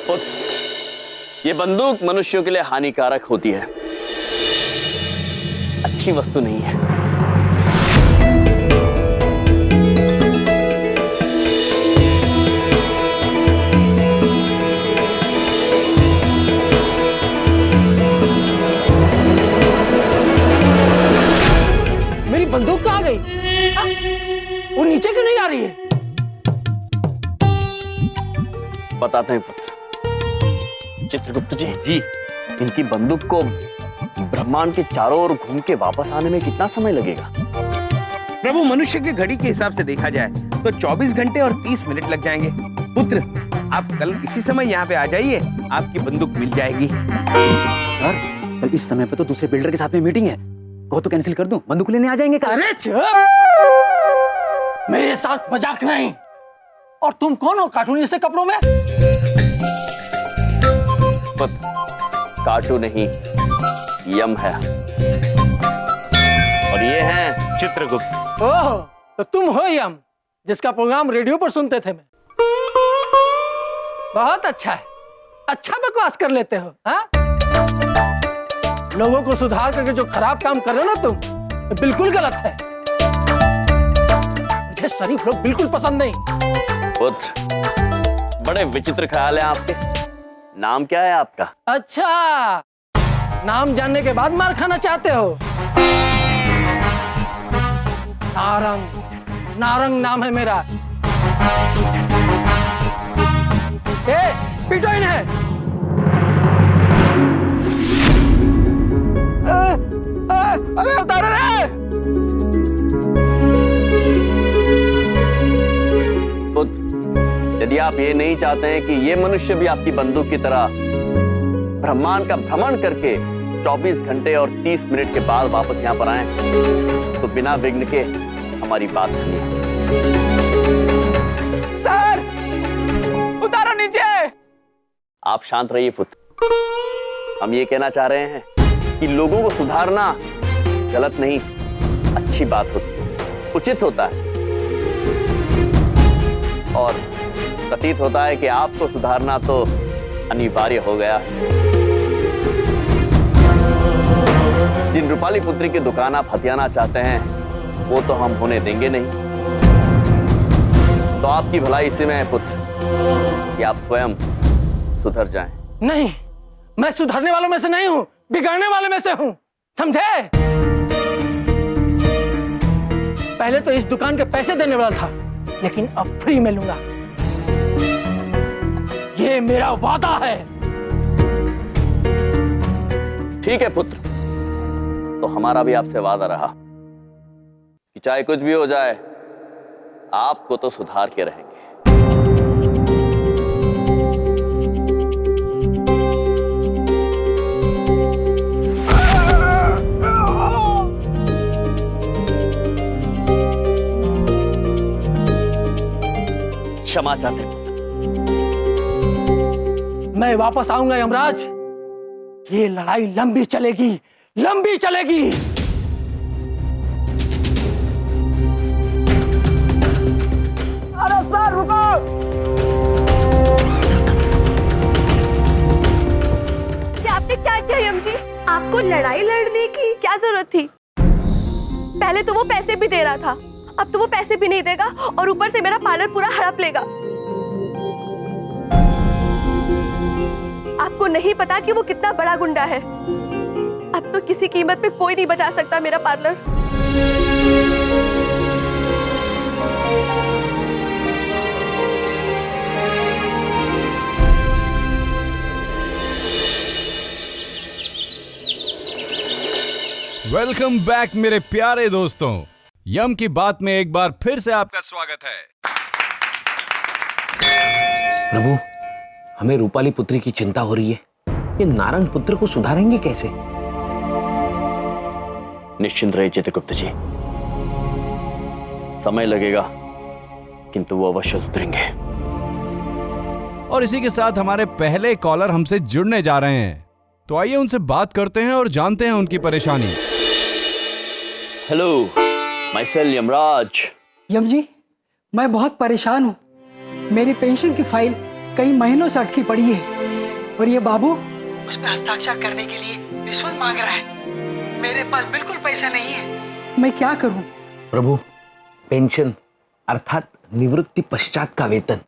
ये बंदूक मनुष्यों के लिए हानिकारक होती है, अच्छी वस्तु नहीं है। मेरी बंदूक कहाँ गई? वो नीचे क्यों नहीं आ रही है? बताते हैं पुत्र। चित्रगुप्त जी, इनकी बंदूक को ब्रह्मांड के चारों ओर घूम के वापस आने में कितना समय लगेगा? प्रभु, मनुष्य की घड़ी के हिसाब से देखा जाए तो 24 घंटे और 30 मिनट लग जाएंगे। पुत्र, आप कल इसी समय यहाँ पे आ जाइए, आपकी बंदूक मिल जाएगी। सर, कल इस समय पे तो दूसरे बिल्डर के साथ में मीटिंग है, कहो तो कैंसिल कर दूं, बंदूक लेने आ जाएंगे। अरे चुप! मेरे साथ मजाक नहीं। और तुम कौन हो कार्टूनी से कपड़ों में? कार्टून नहीं, यम है। और ये हैं चित्रगुप्त। ओह, तो तुम हो यम, जिसका प्रोग्राम रेडियो पर सुनते थे मैं। बहुत अच्छा है, अच्छा बकवास कर लेते हो। हाँ? लोगों को सुधार करके जो खराब काम कर रहे हो ना तुम, तो बिल्कुल गलत है। मुझे शरीफ लोग बिल्कुल पसंद नहीं। पुत्र, बड़े विचित्र ख्याल हैं आपके। नाम क्या है आपका? अच्छा, नाम जानने के बाद मार खाना चाहते हो? नारंग, नारंग नाम है मेरा। पीटो इन्हें। अरे उतारो रे। यदि आप ये नहीं चाहते हैं कि ये मनुष्य भी आपकी बंदूक की तरह ब्रह्मांड का भ्रमण करके 24 घंटे और 30 मिनट के बाद वापस यहाँ पर आए, तो बिना विघ्न के हमारी बात सुनिए। सर, उतारो नीचे। आप शांत रहिए पुत्र। हम ये कहना चाह रहे हैं कि लोगों को सुधारना गलत नहीं, अच्छी बात होती है, उचित होता है। और प्रतीत होता है कि आपको सुधारना तो अनिवार्य हो गया। जिन रूपाली पुत्री की दुकान आप हथियाना चाहते हैं, वो तो हम होने देंगे नहीं। तो आपकी भलाई इसी में है पुत्र, कि आप स्वयं सुधर जाएं। नहीं, मैं सुधरने वालों में से नहीं हूं, बिगाड़ने वाले में से हूं, समझे? पहले तो इस दुकान के पैसे देने वाला था, लेकिन अब फ्री में लूंगा। ये मेरा वादा है। ठीक है पुत्र, तो हमारा भी आपसे वादा रहा कि चाहे कुछ भी हो जाए, आपको तो सुधार के रहेंगे। क्षमा चाहते हैं। मैं वापस आऊंगा यमराज। ये लड़ाई लंबी चलेगी, लंबी चलेगी। अरे सर रुको। आपने क्या किया यम जी? आपको लड़ाई लड़ने की क्या जरूरत थी? पहले तो वो पैसे भी दे रहा था, अब तो वो पैसे भी नहीं देगा और ऊपर से मेरा पार्लर पूरा हड़प लेगा। आपको नहीं पता कि वो कितना बड़ा गुंडा है। अब तो किसी कीमत पे कोई नहीं बचा सकता मेरा पार्लर। वेलकम बैक मेरे प्यारे दोस्तों। यम की बात में एक बार फिर से आपका स्वागत है। प्रभु, हमें रूपाली पुत्री की चिंता हो रही है। ये नारंग पुत्र को सुधारेंगे कैसे? निश्चिंत रहिए चित्रगुप्त जी, समय लगेगा किंतु वो अवश्य सुधरेंगे। और इसी के साथ हमारे पहले कॉलर हमसे जुड़ने जा रहे हैं, तो आइए उनसे बात करते हैं और जानते हैं उनकी परेशानी। Hello, my self Yamraj. Yam ji, मैं बहुत परेशान हूँ। मेरी पेंशन की फाइल कई महीनों से अटकी पड़ी है और ये बाबू उस पर हस्ताक्षर करने के लिए रिश्वत मांग रहा है। मेरे पास बिल्कुल पैसा नहीं है, मैं क्या करूं? प्रभु, पेंशन अर्थात निवृत्ति पश्चात का वेतन।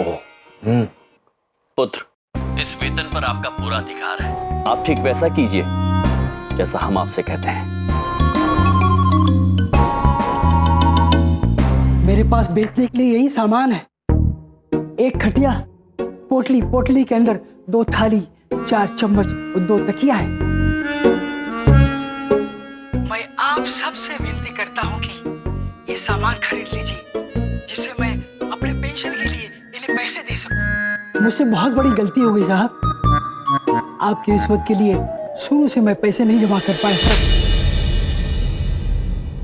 ओह, पुत्र, इस वेतन पर आपका पूरा अधिकार है। आप ठीक वैसा कीजिए जैसा हम आपसे कहते हैं। मेरे पास बेचने के लिए यही सामान है। एक खटिया, पोटली के अंदर 2 थाली, 4 चम्मच और 2 तकिया है। मैं आप सबसे विनती करता हूँ कि ये सामान खरीद लीजिए, जिससे मैं अपने पेंशन के लिए इन्हें पैसे दे सकूं। मुझसे बहुत बड़ी गलती हो गई साहब। आपकी रिश्वत के लिए शुरू से मैं पैसे नहीं जमा कर पाया,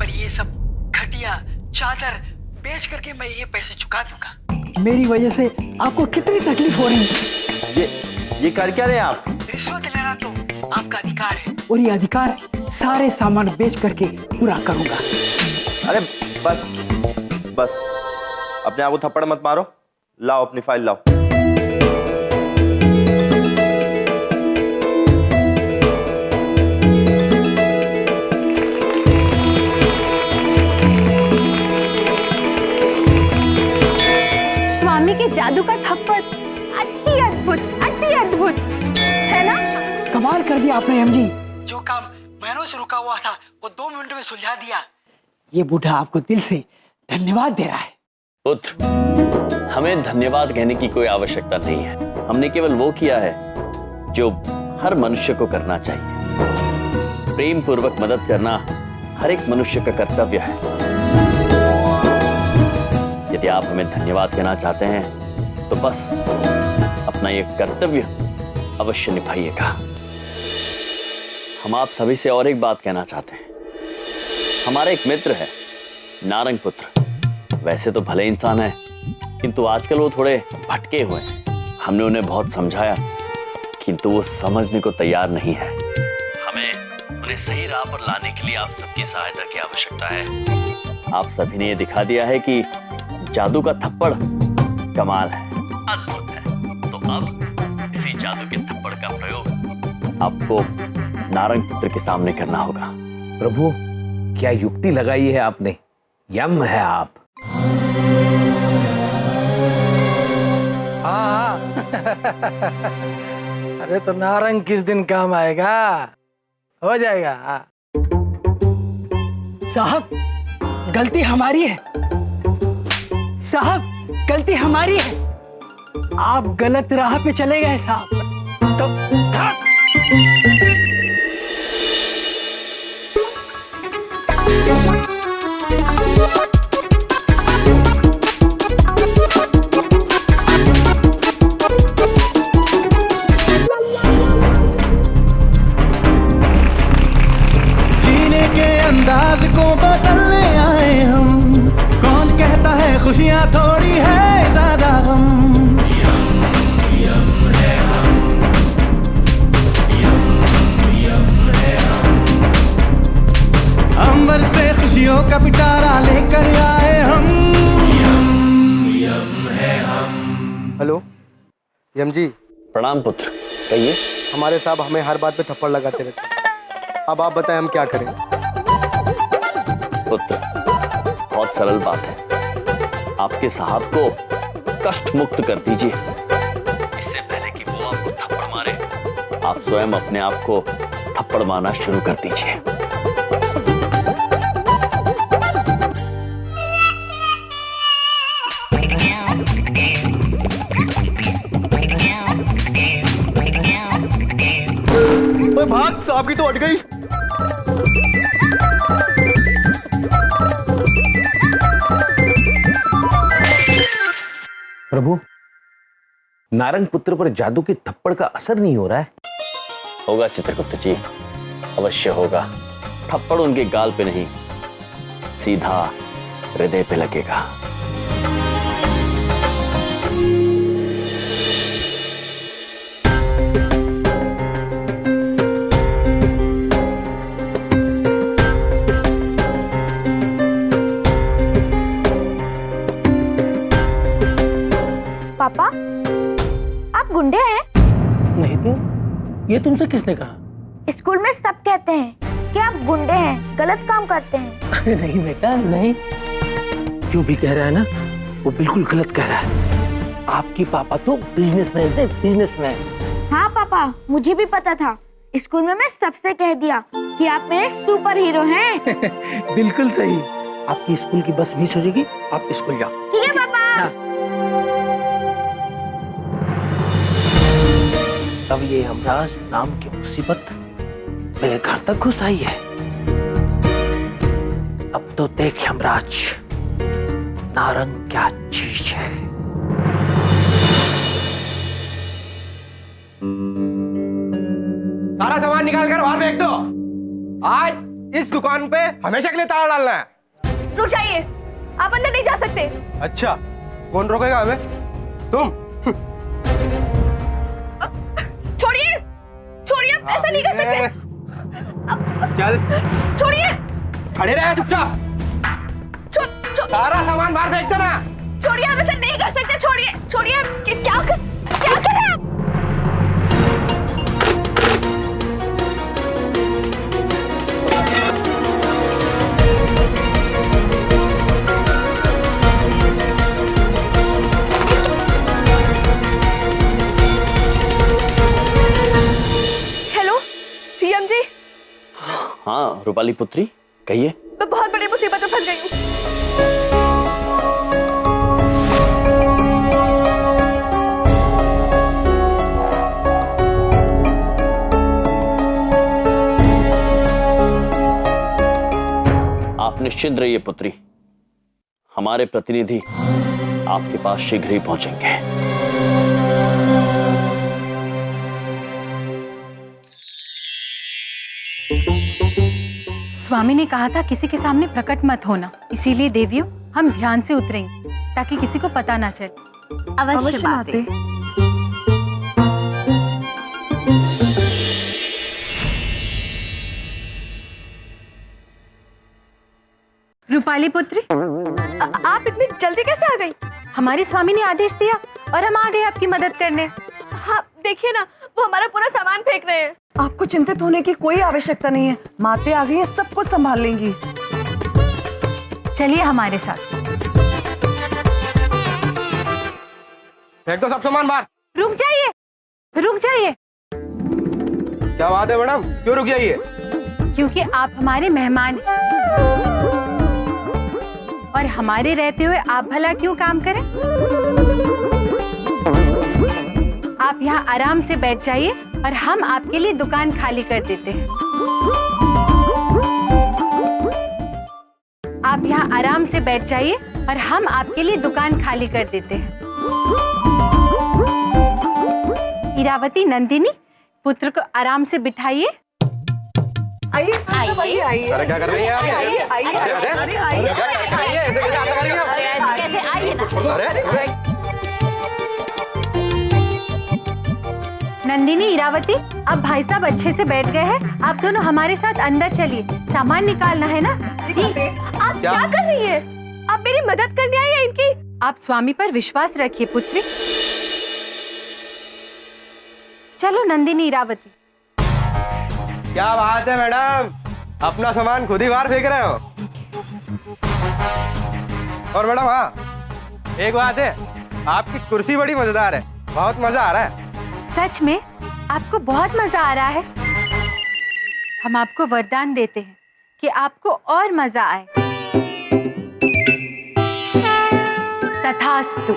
पर ये सब खटिया चादर बेच करके मैं ये पैसे चुका दूंगा। मेरी वजह से आपको कितनी तकलीफ हो रही है। ये कर क्या रहे हैं आप? रिश्वत लेना तो आपका अधिकार है और ये अधिकार सारे सामान बेच करके पूरा करूंगा। अरे बस अपने आप को थप्पड़ मत मारो। लाओ अपनी फाइल लाओ। स्वामी के जादू का थप्पड़ अति अद्भुत है ना? कमाल कर दिया आपने एम जी। जो काम महीनों से रुका हुआ था वो 2 मिनट में सुलझा दिया। ये बूढ़ा आपको दिल से धन्यवाद दे रहा है। पुत्र, हमें धन्यवाद कहने की कोई आवश्यकता नहीं है। हमने केवल वो किया है जो हर मनुष्य को करना चाहिए। प्रेम पूर्वक मदद करना हर एक मनुष्य का कर्तव्य है। यदि आप हमें धन्यवाद कहना चाहते हैं तो बस अपना ये कर्तव्य अवश्य निभाइएगा। हम आप सभी से और एक बात कहना चाहते हैं। हमारा एक मित्र है, नारंग पुत्र। वैसे तो भले इंसान है, किंतु आजकल वो थोड़े भटके हुए हैं। हमने उन्हें बहुत समझाया, किंतु वो समझने को तैयार नहीं है। हमें उन्हें सही राह पर लाने के लिए आप सबकी सहायता की आवश्यकता है। आप सभी ने ये दिखा दिया है कि जादू का थप्पड़ कमाल है, अद्भुत है। तो अब इसी जादू के थप्पड़ का प्रयोग आपको नारंग पुत्र के सामने करना होगा। प्रभु, क्या युक्ति लगाई है आपने। यम है आप। हाँ अरे तो नारंग किस दिन काम आएगा, हो जाएगा। साहब, गलती हमारी है। साहब, गलती हमारी है। आप गलत राह पे चले गए साहब। तो जीने के अंदाज को बदलने आए हम। कौन कहता है खुशियां थोड़ी है ज्यादा गम। अंबर से खुशियों का पिटारा लेकर आए हम। हेलो यम जी। प्रणाम पुत्र, कहिए। हमारे साहब हमें हर बात पे थप्पड़ लगाते रहते हैं। अब आप बताएं हम क्या करें। पुत्र, बहुत सरल बात है। आपके साहब को कष्ट मुक्त कर दीजिए। इससे पहले कि वो आपको थप्पड़ मारे, आप स्वयं अपने आप को थप्पड़ मारना शुरू कर दीजिए। भाग, साहब की तो अट गई। प्रभु, नारंग पुत्र पर जादू के थप्पड़ का असर नहीं हो रहा है। होगा चित्रगुप्त जी, अवश्य होगा। थप्पड़ उनके गाल पे नहीं, सीधा हृदय पे लगेगा। पापा, आप गुंडे हैं? नहीं तो ये तुमसे किसने कहा? स्कूल में सब कहते हैं कि आप गुंडे हैं, गलत काम करते हैं। अरे नहीं बेटा नहीं, जो भी कह रहा है ना वो बिल्कुल गलत कह रहा है। आपकी पापा तो बिजनेसमैन थे, बिजनेसमैन। हाँ पापा, मुझे भी पता था। स्कूल में मैं सबसे कह दिया कि आप मेरे सुपर हीरो हैं। बिल्कुल सही। आपकी स्कूल की बस मिस हो जाएगी, आप स्कूल जाओ। ठीक है पापा। तब ये यमराज नाम की मुसीबत मेरे घर तक घुस आई है। अब तो देख यमराज, नारंग क्या चीज है। सारा सामान निकाल कर बाहर फेंक दो। आज इस दुकान पे हमेशा के लिए ताला डालना है। रुक जाइए, आप अंदर नहीं जा सकते। अच्छा, कौन रोकेगा हमें? तुम। छोड़िए, छोड़िए, ऐसा नहीं कर सकते। चल, छोड़िए, खड़े रहे चुपचाप। सारा सामान बाहर फेंक देना। छोड़िए, आप ऐसा नहीं कर सकते। छोड़िए, छोड़िए, क्या कर रहे हैं आप? हाँ रूपाली पुत्री, कहिए। मैं बहुत बड़ी मुसीबत में फंस गई हूँ। आप निश्चिंत रहिए पुत्री, हमारे प्रतिनिधि आपके पास शीघ्र ही पहुंचेंगे। स्वामी ने कहा था किसी के सामने प्रकट मत होना, इसीलिए देवियों हम ध्यान से उतरेंगे ताकि किसी को पता ना चले। अवश्य माते। रूपाली पुत्री, आप इतनी जल्दी कैसे आ गई? हमारे स्वामी ने आदेश दिया और हम आ गए आपकी मदद करने। हाँ देखिए ना, वो हमारा पूरा सामान फेंक रहे हैं। आपको चिंतित होने की कोई आवश्यकता नहीं है, माते आ गई है, सब कुछ संभाल लेंगी। चलिए हमारे साथ। फेंक दो सब सामान बाहर। रुक जाइए, रुक जाइए। क्या बात है मैडम, क्यों रुक जाइए? क्योंकि आप हमारे मेहमान हैं और हमारे रहते हुए आप भला क्यों काम करें? आप यहाँ आराम से बैठ जाइए और हम आपके लिए दुकान खाली कर देते हैं। आप यहाँ आराम से बैठ जाइए और हम आपके लिए दुकान खाली कर देते हैं। इरावती, नंदिनी, पुत्र को आराम से बिठाइए। आइए आइए आइए। अरे क्या कर रही हैं आप? आइए आइए अरे नंदिनी, इरावती, अब भाई साहब अच्छे से बैठ गए हैं। आप दोनों हमारे साथ अंदर चलिए, सामान निकालना है ना। जी। आप क्या कर रही है? आप मेरी मदद करने आई है इनकी? आप स्वामी पर विश्वास रखिए पुत्री। चलो नंदिनी, इरावती। क्या बात है मैडम, अपना सामान खुद ही बाहर फेंक रहे हो। और मैडम हाँ, एक बात है, आपकी कुर्सी बड़ी मजेदार है, बहुत मजा आ रहा है। सच में आपको बहुत मजा आ रहा है? हम आपको वरदान देते हैं कि आपको और मजा आए। तथास्तु।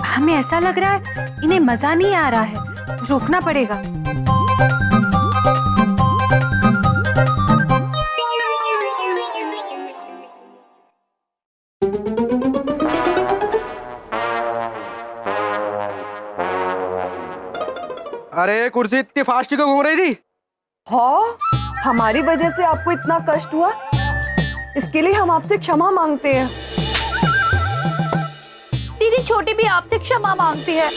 हमें ऐसा लग रहा है इन्हें मजा नहीं आ रहा है, रोकना पड़ेगा। अरे कुर्सी इतनी फास्ट क्यों घूम रही थी? हाँ हमारी वजह से आपको इतना कष्ट हुआ, इसके लिए हम आपसे क्षमा मांगते हैं। दीदी छोटी भी आपसे क्षमा मांगती है।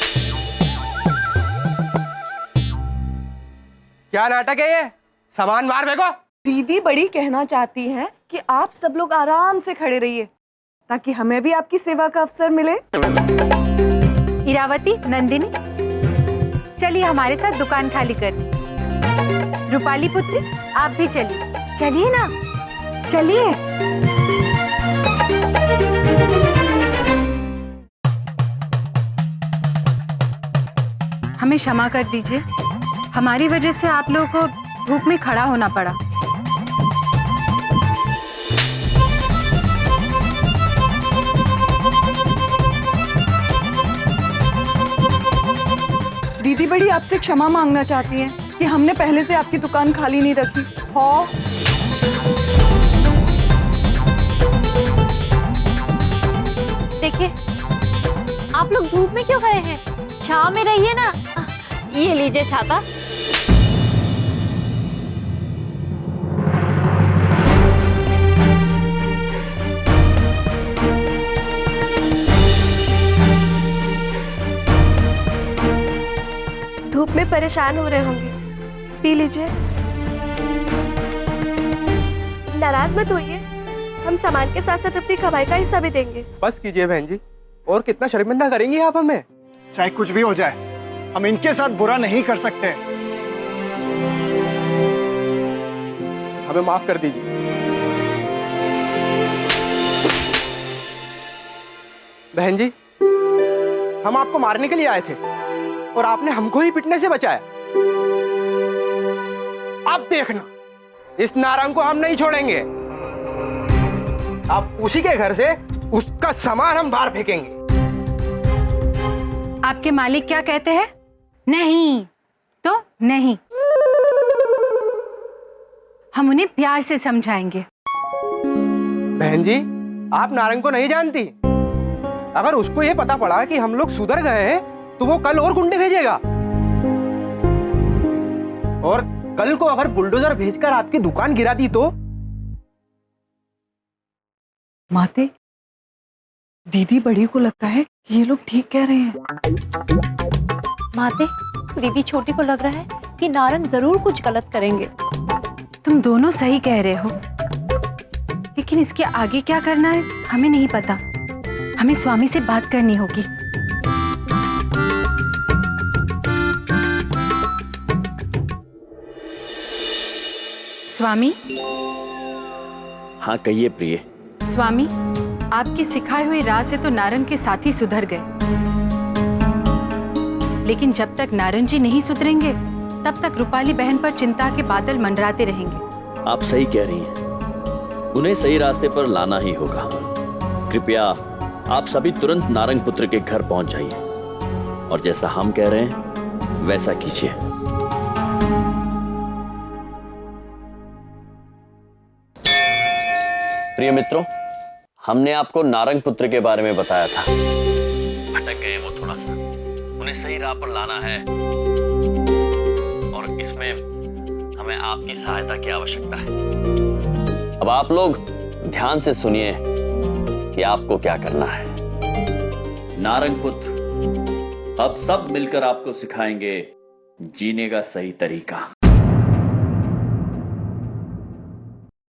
क्या नाटक है ये? सामान मार फेंको। दीदी बड़ी कहना चाहती हैं कि आप सब लोग आराम से खड़े रहिए ताकि हमें भी आपकी सेवा का अवसर मिले। इरावती, नंदिनी, चलिए हमारे साथ दुकान खाली कर। रूपाली पुत्री, आप भी चलिए। चलिए ना, चलिए। हमें क्षमा कर दीजिए, हमारी वजह से आप लोगों को धूप में खड़ा होना पड़ा। दीदी बड़ी आपसे क्षमा मांगना चाहती हैं कि हमने पहले से आपकी दुकान खाली नहीं रखी। हाँ, देखिए, आप लोग धूप में क्यों खड़े हैं? छांव में रहिए ना। ये लीजिए छाता। धूप में परेशान हो रहे होंगे, पी लीजिए। नाराज मत होइए, हम सामान के साथ साथ अपनी कमाई का हिस्सा भी देंगे। बस कीजिए बहन जी, और कितना शर्मिंदा करेंगी आप हमें? चाहे कुछ भी हो जाए, हम इनके साथ बुरा नहीं कर सकते। हमें माफ कर दीजिए। बहन जी, हम आपको मारने के लिए आए थे और आपने हमको ही पिटने से बचाया। अब देखना, इस नारंग को हम नहीं छोड़ेंगे। अब उसी के घर से उसका सामान हम बाहर फेंकेंगे। आपके मालिक क्या कहते हैं? नहीं तो नहीं। हम उन्हें प्यार से समझाएंगे। बहन जी, आप नारंग को नहीं जानती। अगर उसको ये पता पड़ा कि हम लोग सुधर गए हैं तो वो कल और गुंडे भेजेगा, और कल को अगर बुलडोजर भेजकर आपकी दुकान गिरा दी तो। माते, दीदी बड़ी को लगता है कि ये लोग ठीक कह रहे हैं। माते, दीदी छोटी को लग रहा है कि नारंग जरूर कुछ गलत करेंगे। तुम दोनों सही कह रहे हो, लेकिन इसके आगे क्या करना है हमें नहीं पता। हमें स्वामी से बात करनी होगी। स्वामी। हाँ कहिए प्रिय। स्वामी, आपकी सिखाई हुई राह से तो नारंग के साथी सुधर गए, लेकिन जब तक नारंग जी नहीं सुधरेंगे तब तक रूपाली बहन पर चिंता के बादल मंडराते रहेंगे। आप सही कह रही हैं, उन्हें सही रास्ते पर लाना ही होगा। कृपया आप सभी तुरंत नारंग पुत्र के घर पहुंच जाइए और जैसा हम कह रहे हैं वैसा कीजिए। प्रिय मित्रों, हमने आपको नारंग पुत्र के बारे में बताया था। भटक गए वो थोड़ा सा, उन्हें सही राह पर लाना है और इसमें हमें आपकी सहायता की आवश्यकता है। अब आप लोग ध्यान से सुनिए कि आपको क्या करना है। नारंग पुत्र अब सब मिलकर आपको सिखाएंगे जीने का सही तरीका।